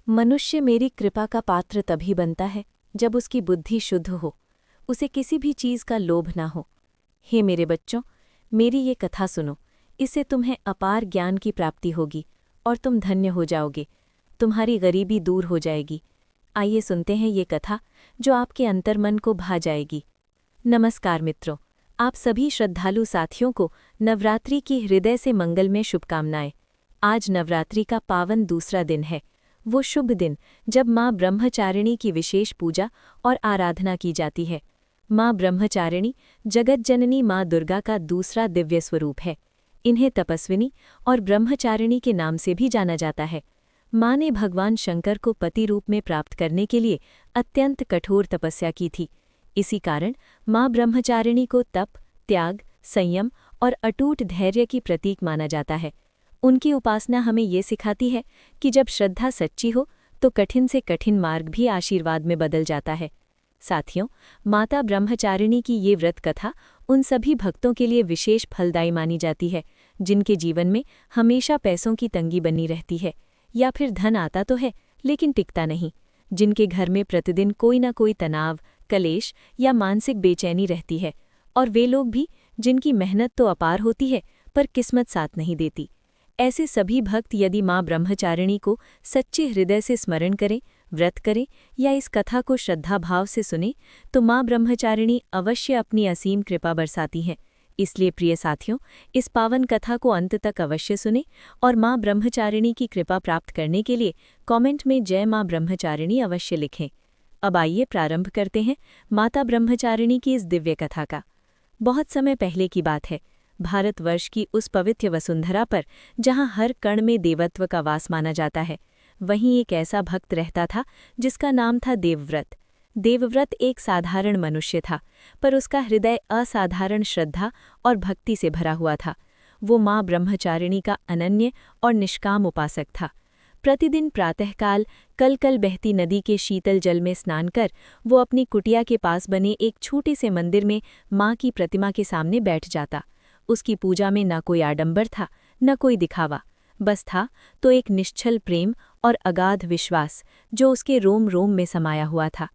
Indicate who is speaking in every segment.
Speaker 1: मनुष्य मेरी कृपा का पात्र तभी बनता है जब उसकी बुद्धि शुद्ध हो, उसे किसी भी चीज का लोभ ना हो। हे मेरे बच्चों, मेरी ये कथा सुनो, इससे तुम्हें अपार ज्ञान की प्राप्ति होगी और तुम धन्य हो जाओगे, तुम्हारी गरीबी दूर हो जाएगी। आइए सुनते हैं ये कथा जो आपके अंतर्मन को भा जाएगी। नमस्कार मित्रों, आप सभी श्रद्धालु साथियों को नवरात्रि की हृदय से मंगलमय शुभकामनाएं। आज नवरात्रि का पावन दूसरा दिन है, वो शुभ दिन जब माँ ब्रह्मचारिणी की विशेष पूजा और आराधना की जाती है। माँ ब्रह्मचारिणी जगतजननी माँ दुर्गा का दूसरा दिव्य स्वरूप है। इन्हें तपस्विनी और ब्रह्मचारिणी के नाम से भी जाना जाता है। माँ ने भगवान शंकर को पति रूप में प्राप्त करने के लिए अत्यंत कठोर तपस्या की थी। इसी कारण माँ ब्रह्मचारिणी को तप, त्याग, संयम और अटूट धैर्य की प्रतीक माना जाता है। उनकी उपासना हमें ये सिखाती है कि जब श्रद्धा सच्ची हो तो कठिन से कठिन मार्ग भी आशीर्वाद में बदल जाता है। साथियों, माता ब्रह्मचारिणी की ये व्रत कथा उन सभी भक्तों के लिए विशेष फलदायी मानी जाती है जिनके जीवन में हमेशा पैसों की तंगी बनी रहती है, या फिर धन आता तो है लेकिन टिकता नहीं, जिनके घर में प्रतिदिन कोई ना कोई तनाव, कलेश या मानसिक बेचैनी रहती है, और वे लोग भी जिनकी मेहनत तो अपार होती है पर किस्मत साथ नहीं देती। ऐसे सभी भक्त यदि माँ ब्रह्मचारिणी को सच्चे हृदय से स्मरण करें, व्रत करें या इस कथा को श्रद्धाभाव से सुने तो माँ ब्रह्मचारिणी अवश्य अपनी असीम कृपा बरसाती हैं। इसलिए प्रिय साथियों, इस पावन कथा को अंत तक अवश्य सुने और माँ ब्रह्मचारिणी की कृपा प्राप्त करने के लिए कमेंट में जय माँ ब्रह्मचारिणी अवश्य लिखें। अब आइए प्रारंभ करते हैं माता ब्रह्मचारिणी की इस दिव्य कथा का। बहुत समय पहले की बात है, भारतवर्ष की उस पवित्र वसुंधरा पर जहाँ हर कण में देवत्व का वास माना जाता है, वहीं एक ऐसा भक्त रहता था जिसका नाम था देवव्रत। देवव्रत एक साधारण मनुष्य था, पर उसका हृदय असाधारण श्रद्धा और भक्ति से भरा हुआ था। वो माँ ब्रह्मचारिणी का अनन्य और निष्काम उपासक था। प्रतिदिन प्रातःकाल कल बहती नदी के शीतल जल में स्नान कर वो अपनी कुटिया के पास बने एक छोटे से मंदिर में माँ की प्रतिमा के सामने बैठ जाता। उसकी पूजा में न कोई आडंबर था, न कोई दिखावा, बस था तो एक निश्चल प्रेम और अगाध विश्वास जो उसके रोम रोम में समाया हुआ था।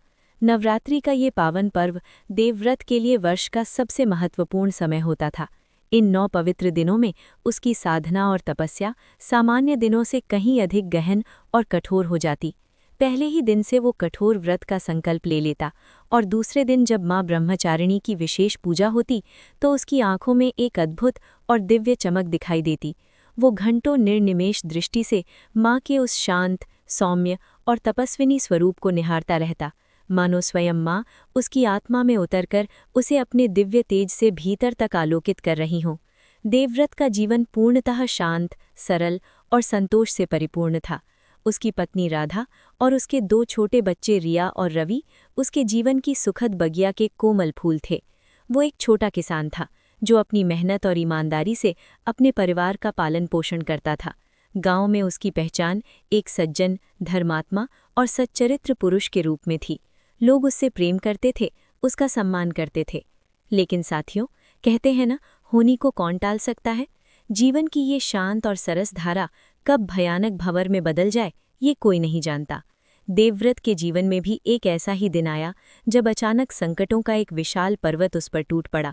Speaker 1: नवरात्रि का ये पावन पर्व देवव्रत के लिए वर्ष का सबसे महत्वपूर्ण समय होता था। इन 9 पवित्र दिनों में उसकी साधना और तपस्या सामान्य दिनों से कहीं अधिक गहन और कठोर हो जाती। पहले ही दिन से वो कठोर व्रत का संकल्प ले लेता और दूसरे दिन जब माँ ब्रह्मचारिणी की विशेष पूजा होती तो उसकी आंखों में एक अद्भुत और दिव्य चमक दिखाई देती। वो घंटों निर्निमेष दृष्टि से माँ के उस शांत, सौम्य और तपस्विनी स्वरूप को निहारता रहता, मानो स्वयं माँ उसकी आत्मा में उतरकर उसे अपने दिव्य तेज से भीतर तक आलोकित कर रही हों। देवव्रत का जीवन पूर्णतः शांत, सरल और संतोष से परिपूर्ण था। उसकी पत्नी राधा और उसके 2 छोटे बच्चे रिया और रवि उसके जीवन की सुखद बगिया के कोमल फूल थे। वो एक छोटा किसान था जो अपनी मेहनत और ईमानदारी से अपने परिवार का पालन पोषण करता था। गांव में उसकी पहचान एक सज्जन, धर्मात्मा और सच्चरित्र पुरुष के रूप में थी। लोग उससे प्रेम करते थे, उसका सम्मान करते थे। लेकिन साथियों, कहते हैं ना, होनी को कौन टाल सकता है। जीवन की ये शांत और सरस धारा कब भयानक भंवर में बदल जाए ये कोई नहीं जानता। देवव्रत के जीवन में भी एक ऐसा ही दिन आया जब अचानक संकटों का एक विशाल पर्वत उस पर टूट पड़ा।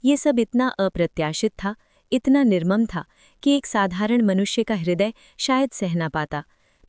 Speaker 1: ये सब इतना अप्रत्याशित था, इतना निर्मम था कि एक साधारण मनुष्य का हृदय शायद सह ना पाता।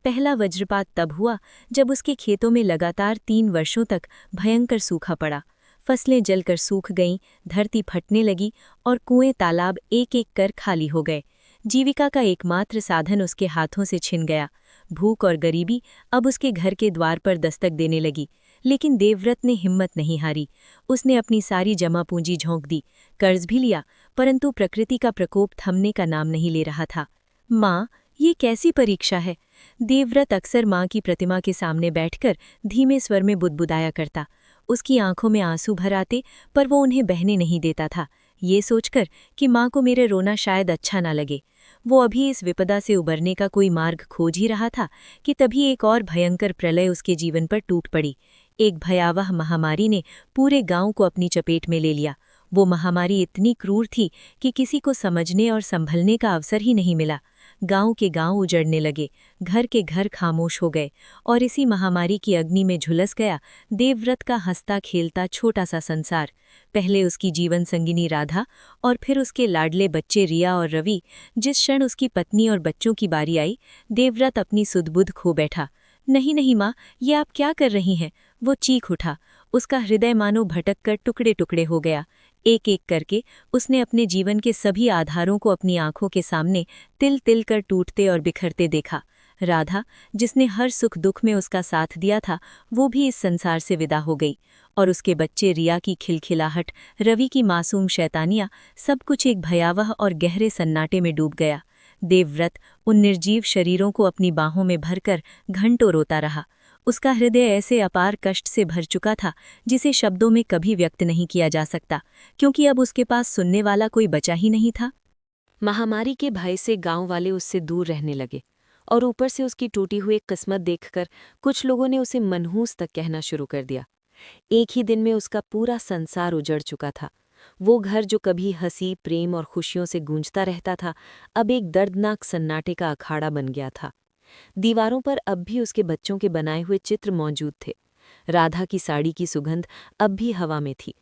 Speaker 1: पहला वज्रपात तब हुआ जब उसके खेतों में लगातार 3 वर्षों तक भयंकर सूखा पड़ा। फसलें जलकर सूख गईं, धरती फटने लगी और कुएं तालाब एक-एक कर खाली हो गए। जीविका का एकमात्र साधन उसके हाथों से छिन गया। भूख और गरीबी अब उसके घर के द्वार पर दस्तक देने लगी, लेकिन देवव्रत ने हिम्मत नहीं हारी। उसने अपनी सारी जमा पूंजी झोंक दी, कर्ज भी लिया, परंतु प्रकृति का प्रकोप थमने का नाम नहीं ले रहा था। माँ, ये कैसी परीक्षा है। देवव्रत अक्सर माँ की प्रतिमा के सामने बैठकर धीमे स्वर में बुदबुदाया करता। उसकी आंखों में आंसू भर आते, पर वो उन्हें बहने नहीं देता था, ये सोचकर कि माँ को मेरे रोना शायद अच्छा ना लगे। वो अभी इस विपदा से उबरने का कोई मार्ग खोज ही रहा था कि तभी एक और भयंकर प्रलय उसके जीवन पर टूट पड़ी। एक भयावह महामारी ने पूरे गांव को अपनी चपेट में ले लिया। वो महामारी इतनी क्रूर थी कि किसी को समझने और संभलने का अवसर ही नहीं मिला। गांव के गांव उजड़ने लगे, घर के घर खामोश हो गए और इसी महामारी की अग्नि में झुलस गया देवव्रत का हंसता खेलता छोटा सा संसार। पहले उसकी जीवन संगिनी राधा और फिर उसके लाडले बच्चे रिया और रवि। जिस क्षण उसकी पत्नी और बच्चों की बारी आई, देवव्रत अपनी सुध-बुध खो बैठा। नहीं नहीं माँ, ये आप क्या कर रही हैं? वो चीख उठा। उसका हृदय मानो भटक कर टुकड़े टुकड़े हो गया। एक एक करके उसने अपने जीवन के सभी आधारों को अपनी आंखों के सामने तिल तिल कर टूटते और बिखरते देखा। राधा, जिसने हर सुख दुख में उसका साथ दिया था, वो भी इस संसार से विदा हो गई। और उसके बच्चे रिया की खिलखिलाहट, रवि की मासूम शैतानियां, सब कुछ एक भयावह और गहरे सन्नाटे में डूब गया। देवव्रत उन निर्जीव शरीरों को अपनी बाहों में भरकर घंटों रोता रहा। उसका हृदय ऐसे अपार कष्ट से भर चुका था जिसे शब्दों में कभी व्यक्त नहीं किया जा सकता, क्योंकि अब उसके पास सुनने वाला कोई बचा ही नहीं था। महामारी के भय से गांव वाले उससे दूर रहने लगे और ऊपर से उसकी टूटी हुई किस्मत देखकर कुछ लोगों ने उसे मनहूस तक कहना शुरू कर दिया। एक ही दिन में उसका पूरा संसार उजड़ चुका था। वो घर जो कभी हंसी, प्रेम और खुशियों से गूंजता रहता था, अब एक दर्दनाक सन्नाटे का अखाड़ा बन गया था। दीवारों पर अब भी उसके बच्चों के बनाए हुए चित्र मौजूद थे। राधा की साड़ी की सुगंध अब भी हवा में थी,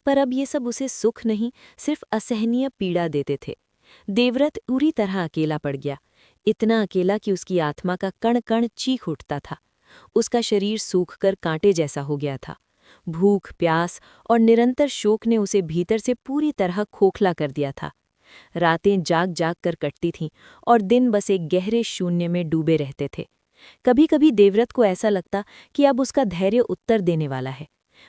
Speaker 1: पर अब ये सब उसे सुख नहीं, सिर्फ असहनीय पीड़ा देते थे। देवव्रत पूरी तरह अकेला पड़ गया, इतना अकेला कि उसकी आत्मा का कण कण चीख उठता था। उसका शरीर सूखकर कांटे जैसा हो गया था। भूख, प्यास और निरंतर शोक ने उसे भीतर से पूरी तरह खोखला कर दिया था। रातें जाग जाग कर कटती थीं और दिन बस एक गहरे शून्य में डूबे रहते थे। कभी कभी देवव्रत को ऐसा लगता कि अब उसका धैर्य उत्तर देने वाला है।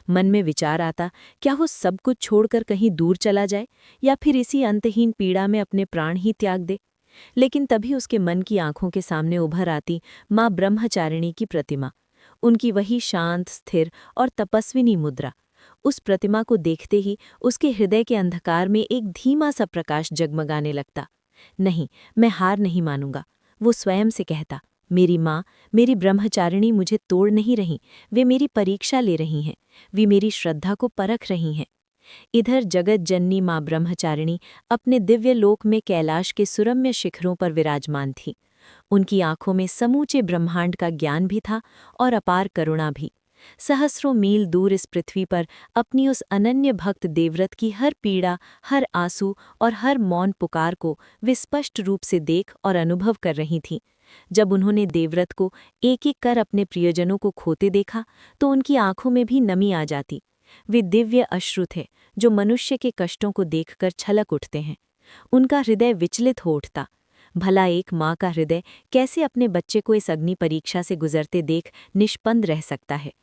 Speaker 1: मन में विचार आता, क्या वो सब कुछ छोड़कर कहीं दूर चला जाए या फिर इसी अंतहीन पीड़ा में अपने प्राण ही त्याग दे। लेकिन तभी उसके मन की आंखों के सामने उभर आती माँ ब्रह्मचारिणी की प्रतिमा, उनकी वही शांत, स्थिर और तपस्विनी मुद्रा। उस प्रतिमा को देखते ही उसके हृदय के अंधकार में एक धीमा सा प्रकाश जगमगाने लगता। नहीं, मैं हार नहीं मानूंगा, वो स्वयं से कहता। मेरी माँ, मेरी ब्रह्मचारिणी मुझे तोड़ नहीं रही, वे मेरी परीक्षा ले रही हैं, वे मेरी श्रद्धा को परख रही हैं। इधर जगत जननी माँ ब्रह्मचारिणी अपने दिव्य लोक में कैलाश के सुरम्य शिखरों पर विराजमान थी। उनकी आंखों में समूचे ब्रह्मांड का ज्ञान भी था और अपार करुणा भी। सहस्रों मील दूर इस पृथ्वी पर अपनी उस अनन्य भक्त देवव्रत की हर पीड़ा, हर आंसू और हर मौन पुकार को वे स्पष्ट रूप से देख और अनुभव कर रही थीं। जब उन्होंने देवव्रत को एक एक कर अपने प्रियजनों को खोते देखा तो उनकी आंखों में भी नमी आ जाती। वे दिव्य अश्रु थे जो मनुष्य के कष्टों को देखकर छलक उठते हैं। उनका हृदय विचलित हो उठता। भला एक माँ का हृदय कैसे अपने बच्चे को इस अग्नि परीक्षा से गुजरते देख निष्पन्द रह सकता है।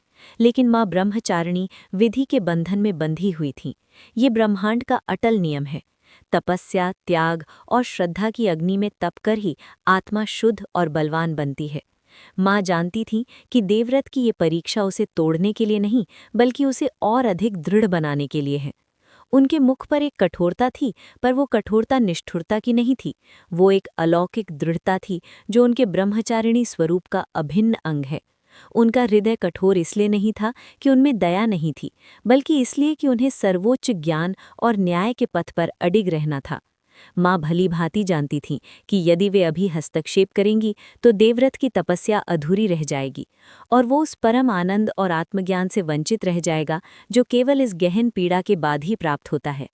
Speaker 1: लेकिन माँ ब्रह्मचारिणी विधि के बंधन में बंधी हुई थीं। ये ब्रह्मांड का अटल नियम है। तपस्या, त्याग और श्रद्धा की अग्नि में तपकर ही आत्मा शुद्ध और बलवान बनती है। माँ जानती थी कि देवव्रत की ये परीक्षा उसे तोड़ने के लिए नहीं, बल्कि उसे और अधिक दृढ़ बनाने के लिए है। उनके मुख पर एक कठोरता थी, पर वो कठोरता निष्ठुरता की नहीं थी। वो एक अलौकिक दृढ़ता थी जो उनके ब्रह्मचारिणी स्वरूप का अभिन्न अंग है। उनका हृदय कठोर इसलिए नहीं था कि उनमें दया नहीं थी, बल्कि इसलिए कि उन्हें सर्वोच्च ज्ञान और न्याय के पथ पर अडिग रहना था। माँ भली भांति जानती थीं कि यदि वे अभी हस्तक्षेप करेंगी तो देवव्रत की तपस्या अधूरी रह जाएगी और वो उस परम आनंद और आत्मज्ञान से वंचित रह जाएगा जो केवल इस गहन पीड़ा के बाद ही प्राप्त होता है।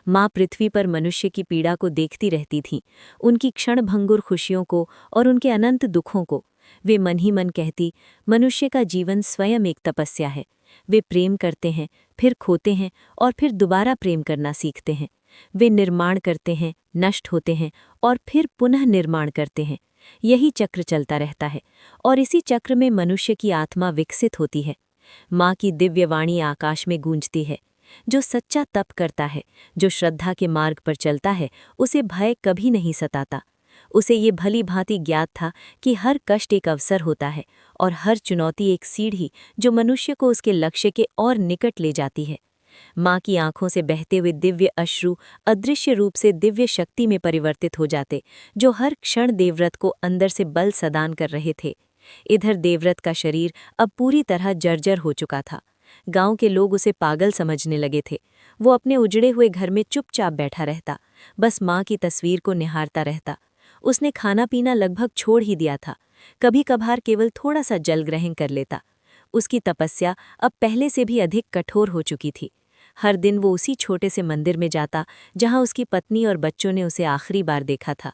Speaker 1: माँ पृथ्वी पर मनुष्य की पीड़ा को देखती रहती थीं, उनकी क्षणभंगुर खुशियों को और उनके अनंत दुखों को। वे मन ही मन कहती, मनुष्य का जीवन स्वयं एक तपस्या है। वे प्रेम करते हैं, फिर खोते हैं और फिर दोबारा प्रेम करना सीखते हैं। वे निर्माण करते हैं, नष्ट होते हैं और फिर पुनः निर्माण करते हैं। यही चक्र चलता रहता है और इसी चक्र में मनुष्य की आत्मा विकसित होती है। माँ की दिव्य वाणी आकाश में गूंजती है। जो सच्चा तप करता है, जो श्रद्धा के मार्ग पर चलता है, उसे भय कभी नहीं सताता। उसे ये भली भांति ज्ञात था कि हर कष्ट एक अवसर होता है और हर चुनौती एक सीढ़ी जो मनुष्य को उसके लक्ष्य के और निकट ले जाती है। माँ की आंखों से बहते हुए दिव्य अश्रु अदृश्य रूप से दिव्य शक्ति में परिवर्तित हो जाते, जो हर क्षण देवव्रत को अंदर से बल सदान कर रहे थे। इधर देवव्रत का शरीर अब पूरी तरह जर्जर हो चुका था। गांव के लोग उसे पागल समझने लगे थे। वो अपने उजड़े हुए घर में चुपचाप बैठा रहता, बस माँ की तस्वीर को निहारता रहता। उसने खाना पीना लगभग छोड़ ही दिया था, कभी कभार केवल थोड़ा सा जल ग्रहण कर लेता। उसकी तपस्या अब पहले से भी अधिक कठोर हो चुकी थी। हर दिन वो उसी छोटे से मंदिर में जाता जहां उसकी पत्नी और बच्चों ने उसे आखिरी बार देखा था।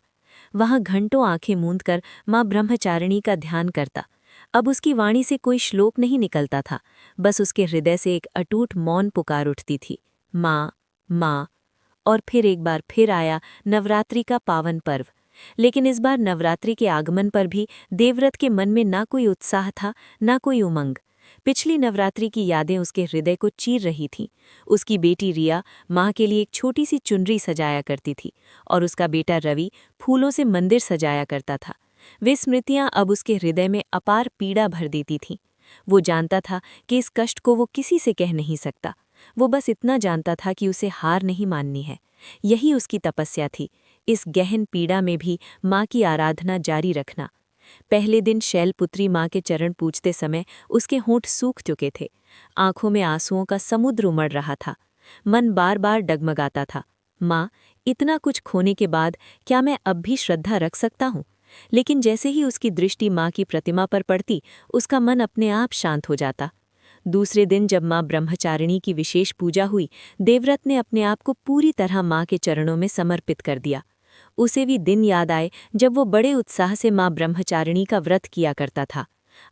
Speaker 1: वहां घंटों आंखें मूंद कर माँ ब्रह्मचारिणी का ध्यान करता। अब उसकी वाणी से कोई श्लोक नहीं निकलता था, बस उसके हृदय से एक अटूट मौन पुकार उठती थी, माँ माँ। और फिर एक बार फिर आया नवरात्रि का पावन पर्व। लेकिन इस बार नवरात्रि के आगमन पर भी देवव्रत के मन में ना कोई उत्साह था, ना कोई उमंग। पिछली नवरात्रि की यादें उसके हृदय को चीर रही थीं। उसकी बेटी रिया माँ के लिए एक छोटी सी चुनरी सजाया करती थी और उसका बेटा रवि फूलों से मंदिर सजाया करता था। वे स्मृतियाँ अब उसके हृदय में अपार पीड़ा भर देती थीं। वो जानता था कि इस कष्ट को वो किसी से कह नहीं सकता। वो बस इतना जानता था कि उसे हार नहीं माननी है। यही उसकी तपस्या थी, इस गहन पीड़ा में भी माँ की आराधना जारी रखना। पहले दिन शैलपुत्री माँ के चरण पूजते समय उसके होंठ सूख चुके थे। आंखों में आंसुओं का समुद्र उमड़ रहा था। मन बार बार डगमगाता था, माँ, इतना कुछ खोने के बाद क्या मैं अब भी श्रद्धा रख सकता हूँ? लेकिन जैसे ही उसकी दृष्टि माँ की प्रतिमा पर पड़ती, उसका मन अपने आप शांत हो जाता। दूसरे दिन जब माँ ब्रह्मचारिणी की विशेष पूजा हुई, देवव्रत ने अपने आप को पूरी तरह माँ के चरणों में समर्पित कर दिया। उसे भी दिन याद आए जब वो बड़े उत्साह से माँ ब्रह्मचारिणी का व्रत किया करता था।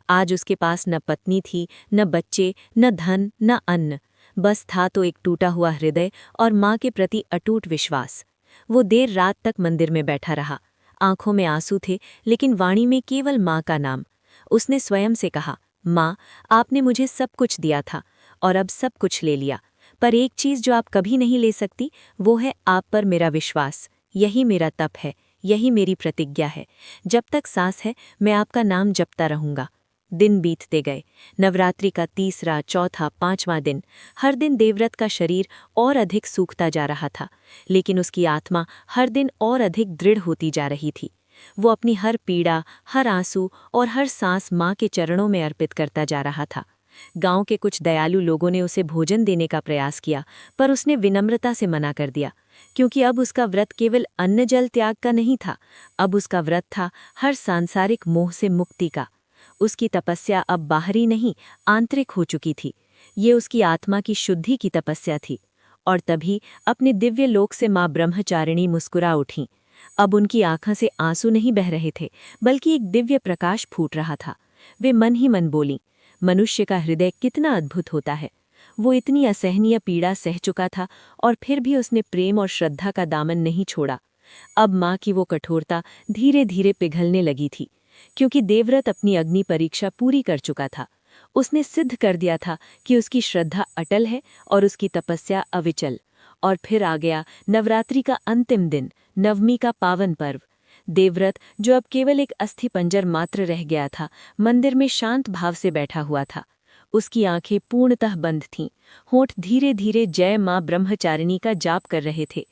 Speaker 1: आज उसके पास न पत्नी थी, न बच्चे, न धन, न अन्न। बस था तो एक टूटा हुआ हृदय और माँ के प्रति अटूट विश्वास। वो देर रात तक मंदिर में बैठा रहा। आंखों में आंसू थे, लेकिन वाणी में केवल माँ का नाम। उसने स्वयं से कहा, माँ, आपने मुझे सब कुछ दिया था और अब सब कुछ ले लिया, पर एक चीज़ जो आप कभी नहीं ले सकती, वो है आप पर मेरा विश्वास। यही मेरा तप है, यही मेरी प्रतिज्ञा है। जब तक सांस है, मैं आपका नाम जपता रहूंगा। दिन बीतते गए। नवरात्रि का तीसरा, चौथा, पांचवां दिन। हर दिन देवव्रत का शरीर और अधिक सूखता जा रहा था, लेकिन उसकी आत्मा हर दिन और अधिक दृढ़ होती जा रही थी। वो अपनी हर पीड़ा, हर आंसू और हर सांस माँ के चरणों में अर्पित करता जा रहा था। गांव के कुछ दयालु लोगों ने उसे भोजन देने का प्रयास किया, पर उसने विनम्रता से मना कर दिया, क्योंकि अब उसका व्रत केवल अन्न जल त्याग का नहीं था, अब उसका व्रत था हर सांसारिक मोह से मुक्ति का। उसकी तपस्या अब बाहरी नहीं, आंतरिक हो चुकी थी। ये उसकी आत्मा की शुद्धि की तपस्या थी। और तभी अपने दिव्य लोक से माँ ब्रह्मचारिणी मुस्कुरा उठीं। अब उनकी आंखों से आंसू नहीं बह रहे थे, बल्कि एक दिव्य प्रकाश फूट रहा था। वे मन ही मन बोलीं, मनुष्य का हृदय कितना अद्भुत होता है। वो इतनी असहनीय पीड़ा सह चुका था और फिर भी उसने प्रेम और श्रद्धा का दामन नहीं छोड़ा। अब माँ की वो कठोरता धीरे धीरे पिघलने लगी थी, क्योंकि देवव्रत अपनी अग्नि परीक्षा पूरी कर चुका था। उसने सिद्ध कर दिया था कि उसकी श्रद्धा अटल है और उसकी तपस्या अविचल। और फिर आ गया नवरात्रि का अंतिम दिन, नवमी का पावन पर्व। देवव्रत, जो अब केवल एक अस्थिपंजर मात्र रह गया था, मंदिर में शांत भाव से बैठा हुआ था। उसकी आंखें पूर्णतः बंद थीं, होंठ धीरे धीरे जय माँ ब्रह्मचारिणी का जाप कर रहे थे।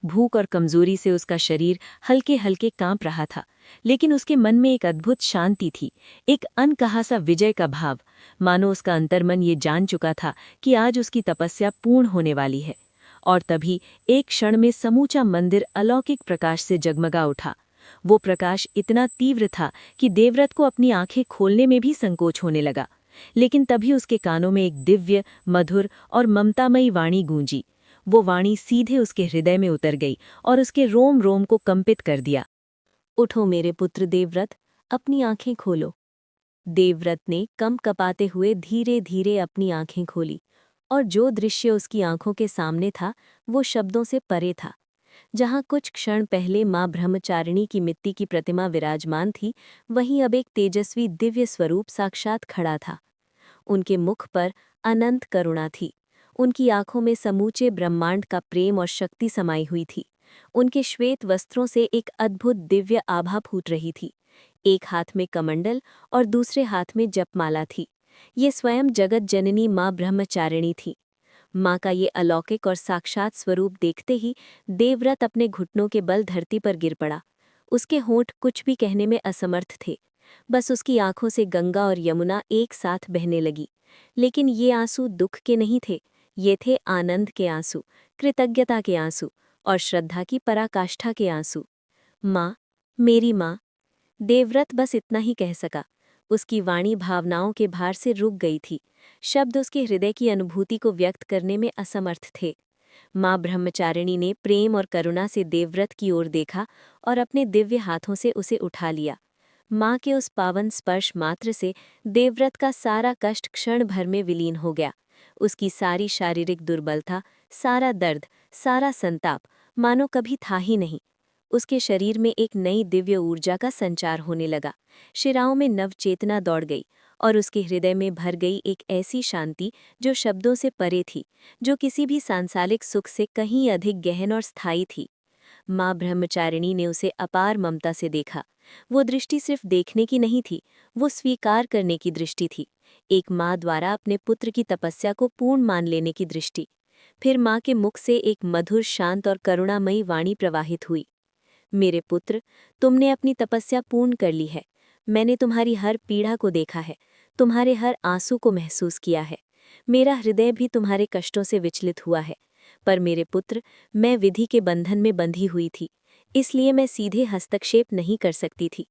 Speaker 1: भूख और कमजोरी से उसका शरीर हल्के हल्के कांप रहा था, लेकिन उसके मन में एक अद्भुत शांति थी, एक अनकहा सा विजय का भाव, मानो उसका अंतर्मन ये जान चुका था कि आज उसकी तपस्या पूर्ण होने वाली है। और तभी एक क्षण में समूचा मंदिर अलौकिक प्रकाश से जगमगा उठा। वो प्रकाश इतना तीव्र था कि देवव्रत को अपनी आंखें खोलने में भी संकोच होने लगा। लेकिन तभी उसके कानों में एक दिव्य, मधुर और ममतामयी वाणी गूंजी। वो वाणी सीधे उसके हृदय में उतर गई और उसके रोम रोम को कंपित कर दिया। उठो मेरे पुत्र देवव्रत, अपनी आंखें खोलो। देवव्रत ने कम कपाते हुए धीरे धीरे अपनी आंखें खोली, और जो दृश्य उसकी आंखों के सामने था वो शब्दों से परे था। जहाँ कुछ क्षण पहले माँ ब्रह्मचारिणी की मिट्टी की प्रतिमा विराजमान थी, वहीं अब एक तेजस्वी दिव्य स्वरूप साक्षात खड़ा था। उनके मुख पर अनंत करुणा थी। उनकी आंखों में समूचे ब्रह्मांड का प्रेम और शक्ति समाई हुई थी। उनके श्वेत वस्त्रों से एक अद्भुत दिव्य आभा फूट रही थी। एक हाथ में कमंडल और दूसरे हाथ में जपमाला थी। ये स्वयं जगत जननी माँ ब्रह्मचारिणी थी। माँ का ये अलौकिक और साक्षात स्वरूप देखते ही देवव्रत अपने घुटनों के बल धरती पर गिर पड़ा। उसके होंठ कुछ भी कहने में असमर्थ थे। बस उसकी आंखों से गंगा और यमुना एक साथ बहने लगी। लेकिन ये आंसू दुख के नहीं थे, ये थे आनंद के आंसू, कृतज्ञता के आंसू और श्रद्धा की पराकाष्ठा के आंसू। माँ, मेरी माँ। देवव्रत बस इतना ही कह सका। उसकी वाणी भावनाओं के भार से रुक गई थी। शब्द उसके हृदय की अनुभूति को व्यक्त करने में असमर्थ थे। माँ ब्रह्मचारिणी ने प्रेम और करुणा से देवव्रत की ओर देखा और अपने दिव्य हाथों से उसे उठा लिया। माँ के उस पावन स्पर्श मात्र से देवव्रत का सारा कष्ट क्षण भर में विलीन हो गया। उसकी सारी शारीरिक दुर्बलता, सारा दर्द, सारा संताप मानो कभी था ही नहीं। उसके शरीर में एक नई दिव्य ऊर्जा का संचार होने लगा। शिराओं में नवचेतना दौड़ गई और उसके हृदय में भर गई एक ऐसी शांति जो शब्दों से परे थी, जो किसी भी सांसारिक सुख से कहीं अधिक गहन और स्थायी थी। माँ ब्रह्मचारिणी ने उसे अपार ममता से देखा। वो दृष्टि सिर्फ देखने की नहीं थी, वो स्वीकार करने की दृष्टि थी। एक माँ द्वारा अपने पुत्र की तपस्या को पूर्ण मान लेने की दृष्टि। फिर माँ के मुख से एक मधुर, शांत और करुणामयी वाणी प्रवाहित हुई। मेरे पुत्र, तुमने अपनी तपस्या पूर्ण कर ली है। मैंने तुम्हारी हर पीड़ा को देखा है, तुम्हारे हर आंसू को महसूस किया है। मेरा हृदय भी तुम्हारे कष्टों से विचलित हुआ है। पर मेरे पुत्र, मैं विधि के बंधन में बंधी हुई थी, इसलिए मैं सीधे हस्तक्षेप नहीं कर सकती थी।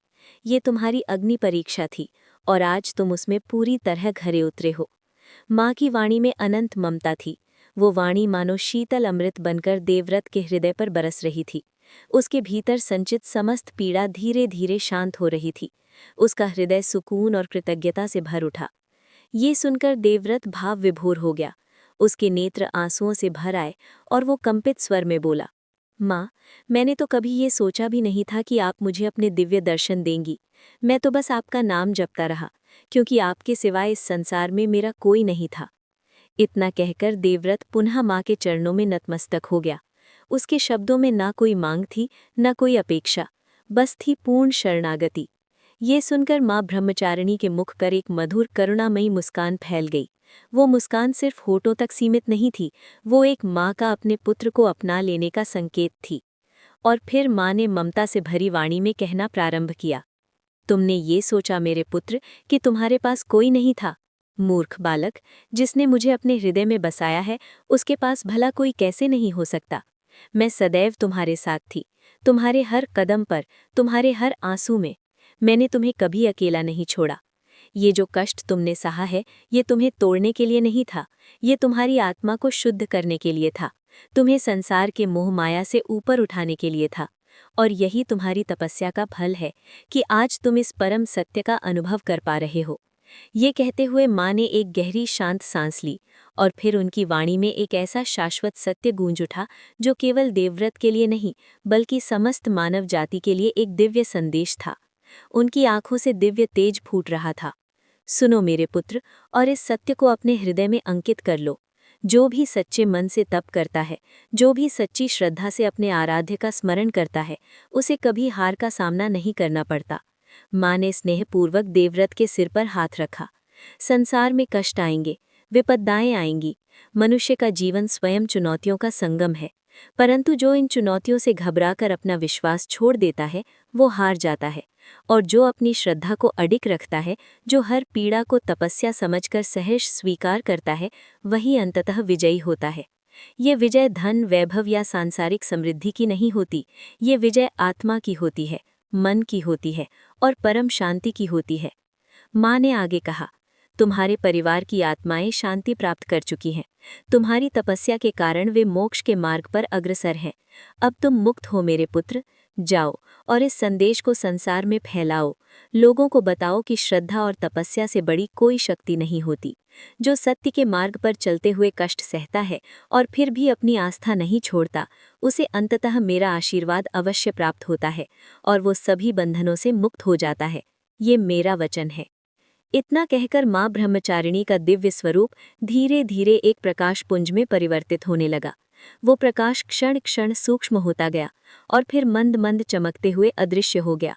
Speaker 1: ये तुम्हारी अग्नि परीक्षा थी और आज तुम उसमें पूरी तरह घरे उतरे हो। माँ की वाणी में अनंत ममता थी। वो वाणी मानो शीतल अमृत बनकर देवव्रत के हृदय पर बरस रही थी। उसके भीतर संचित समस्त पीड़ा धीरे धीरे शांत हो रही थी। उसका हृदय सुकून और कृतज्ञता से भर उठा। ये सुनकर देवव्रत भाव विभोर हो गया। उसके नेत्र आंसुओं से भर आए और वो कंपित स्वर में बोला, माँ, मैंने तो कभी ये सोचा भी नहीं था कि आप मुझे अपने दिव्य दर्शन देंगी। मैं तो बस आपका नाम जपता रहा, क्योंकि आपके सिवाय इस संसार में मेरा कोई नहीं था। इतना कहकर देवव्रत पुनः माँ के चरणों में नतमस्तक हो गया। उसके शब्दों में ना कोई मांग थी, न कोई अपेक्षा, बस थी पूर्ण शरणागति। ये सुनकर माँ ब्रह्मचारिणी के मुख पर एक मधुर करुणामयी मुस्कान फैल गई। वो मुस्कान सिर्फ होठों तक सीमित नहीं थी, वो एक माँ का अपने पुत्र को अपना लेने का संकेत थी। और फिर माँ ने ममता से भरी वाणी में कहना प्रारंभ किया, तुमने ये सोचा मेरे पुत्र कि तुम्हारे पास कोई नहीं था। मूर्ख बालक, जिसने मुझे अपने हृदय में बसाया है, उसके पास भला कोई कैसे नहीं हो सकता। मैं सदैव तुम्हारे साथ थी, तुम्हारे हर कदम पर, तुम्हारे हर आंसू में। मैंने तुम्हें कभी अकेला नहीं छोड़ा। ये जो कष्ट तुमने सहा है, ये तुम्हें तोड़ने के लिए नहीं था, ये तुम्हारी आत्मा को शुद्ध करने के लिए था, तुम्हें संसार के मोह माया से ऊपर उठाने के लिए था। और यही तुम्हारी तपस्या का फल है कि आज तुम इस परम सत्य का अनुभव कर पा रहे हो। ये कहते हुए माँ ने एक गहरी शांत सांस ली और फिर उनकी वाणी में एक ऐसा शाश्वत सत्य गूंज उठा जो केवल देवव्रत के लिए नहीं, बल्कि समस्त मानव जाति के लिए एक दिव्य संदेश था। उनकी आंखों से दिव्य तेज फूट रहा था। सुनो मेरे पुत्र, और इस सत्य को अपने हृदय में अंकित कर लो। जो भी सच्चे मन से तप करता है, जो भी सच्ची श्रद्धा से अपने आराध्य का स्मरण करता है, उसे कभी हार का सामना नहीं करना पड़ता। माँ ने स्नेहपूर्वक देवव्रत के सिर पर हाथ रखा। संसार में कष्ट आएंगे, विपदाएं आएंगी। मनुष्य का जीवन स्वयं चुनौतियों का संगम है, परंतु जो इन चुनौतियों से घबराकर अपना विश्वास छोड़ देता है, वो हार जाता है। और जो अपनी श्रद्धा को अडिग रखता है, जो हर पीड़ा को तपस्या समझकर सहर्ष स्वीकार करता है, वही अंततः विजयी होता है। ये विजय धन, वैभव या सांसारिक समृद्धि की नहीं होती, ये विजय आत्मा की होती है, मन की होती है और परम शांति की होती है। माँ ने आगे कहा, तुम्हारे परिवार की आत्माएं शांति प्राप्त कर चुकी हैं। तुम्हारी तपस्या के कारण वे मोक्ष के मार्ग पर अग्रसर हैं। अब तुम मुक्त हो मेरे पुत्र। जाओ और इस संदेश को संसार में फैलाओ। लोगों को बताओ कि श्रद्धा और तपस्या से बड़ी कोई शक्ति नहीं होती। जो सत्य के मार्ग पर चलते हुए कष्ट सहता है और फिर भी अपनी आस्था नहीं छोड़ता, उसे अंततः मेरा आशीर्वाद अवश्य प्राप्त होता है और वो सभी बंधनों से मुक्त हो जाता है। ये मेरा वचन है। इतना कहकर माँ ब्रह्मचारिणी का दिव्य स्वरूप धीरे धीरे एक प्रकाश पुंज में परिवर्तित होने लगा। वो प्रकाश क्षण क्षण सूक्ष्म होता गया और फिर मंद मंद चमकते हुए अदृश्य हो गया।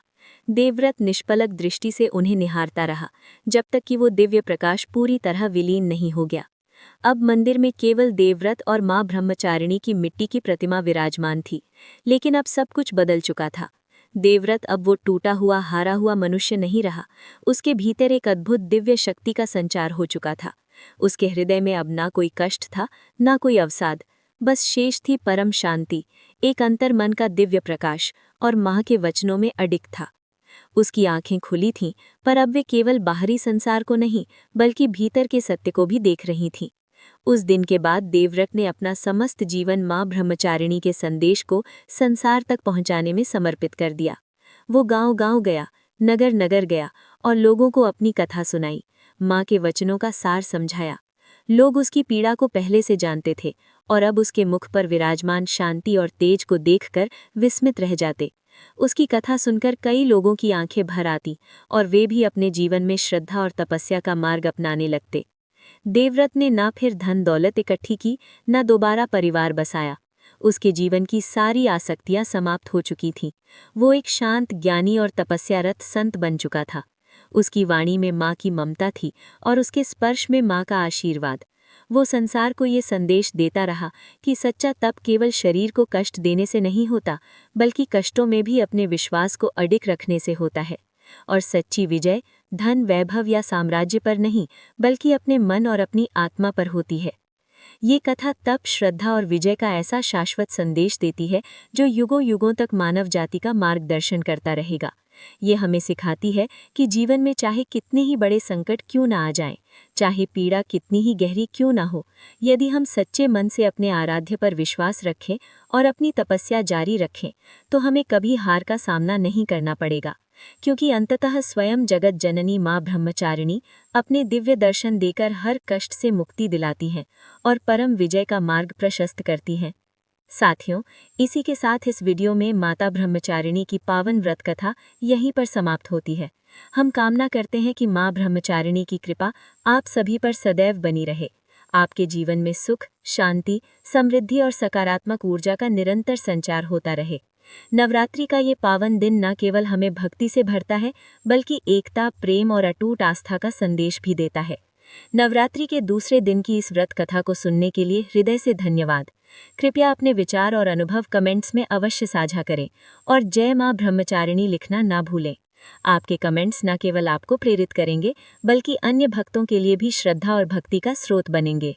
Speaker 1: देवव्रत निष्पलक दृष्टि से उन्हें निहारता रहा, जब तक कि वो दिव्य प्रकाश पूरी तरह विलीन नहीं हो गया। अब मंदिर में केवल देवव्रत और माँ ब्रह्मचारिणी की मिट्टी की प्रतिमा विराजमान थी, लेकिन अब सब कुछ बदल चुका था। देवव्रत अब वो टूटा हुआ, हारा हुआ मनुष्य नहीं रहा। उसके भीतर एक अद्भुत दिव्य शक्ति का संचार हो चुका था। उसके हृदय में अब ना कोई कष्ट था, ना कोई अवसाद, बस शेष थी परम शांति, एक अंतर्मन का दिव्य प्रकाश, और माँ के वचनों में अडिग था। उसकी आंखें खुली थीं, पर अब वे केवल बाहरी संसार को नहीं बल्कि भीतर के सत्य को भी देख रही थीं। उस दिन के बाद देवव्रत ने अपना समस्त जीवन माँ ब्रह्मचारिणी के संदेश को संसार तक पहुंचाने में समर्पित कर दिया। वो गांव-गांव गया, नगर-नगर गया और लोगों को अपनी कथा सुनाई, माँ के वचनों का सार समझाया। लोग उसकी पीड़ा को पहले से जानते थे और अब उसके मुख पर विराजमान शांति और तेज को देखकर विस्मित रह जाते। उसकी कथा सुनकर कई लोगों की आंखें भर आती और वे भी अपने जीवन में श्रद्धा और तपस्या का मार्ग अपनाने लगते। देवव्रत ने ना फिर धन दौलत इकट्ठी की, न दोबारा परिवार बसाया। उसके जीवन की सारी आसक्तियां समाप्त हो चुकी थीं। वो एक शांत, ज्ञानी और तपस्यारत संत बन चुका था। उसकी वाणी में माँ की ममता थी और उसके स्पर्श में माँ का आशीर्वाद। वो संसार को ये संदेश देता रहा कि सच्चा तप केवल शरीर को कष्ट देने से नहीं होता, बल्कि कष्टों में भी अपने विश्वास को अडिग रखने से होता है। और सच्ची विजय धन, वैभव या साम्राज्य पर नहीं, बल्कि अपने मन और अपनी आत्मा पर होती है। ये कथा तप, श्रद्धा और विजय का ऐसा शाश्वत संदेश देती है जो युगों युगों तक मानव जाति का मार्गदर्शन करता रहेगा। ये हमें सिखाती है कि जीवन में चाहे कितने ही बड़े संकट क्यों ना आ जाएं, चाहे पीड़ा कितनी ही गहरी क्यों ना हो, यदि हम सच्चे मन से अपने आराध्य पर विश्वास रखें और अपनी तपस्या जारी रखें, तो हमें कभी हार का सामना नहीं करना पड़ेगा। क्योंकि अंततः स्वयं जगत जननी माँ ब्रह्मचारिणी अपने दिव्य दर्शन देकर हर कष्ट से मुक्ति दिलाती हैं और परम विजय का मार्ग प्रशस्त करती हैं। साथियों, इसी के साथ इस वीडियो में माता ब्रह्मचारिणी की पावन व्रत कथा यहीं पर समाप्त होती है। हम कामना करते हैं कि माँ ब्रह्मचारिणी की कृपा आप सभी पर सदैव बनी रहे। आपके जीवन में सुख, शांति, समृद्धि और सकारात्मक ऊर्जा का निरंतर संचार होता रहे। नवरात्रि का ये पावन दिन न केवल हमें भक्ति से भरता है, बल्कि एकता, प्रेम और अटूट आस्था का संदेश भी देता है। नवरात्रि के दूसरे दिन की इस व्रत कथा को सुनने के लिए हृदय से धन्यवाद। कृपया अपने विचार और अनुभव कमेंट्स में अवश्य साझा करें और जय माँ ब्रह्मचारिणी लिखना ना भूलें। आपके कमेंट्स न केवल आपको प्रेरित करेंगे, बल्कि अन्य भक्तों के लिए भी श्रद्धा और भक्ति का स्रोत बनेंगे।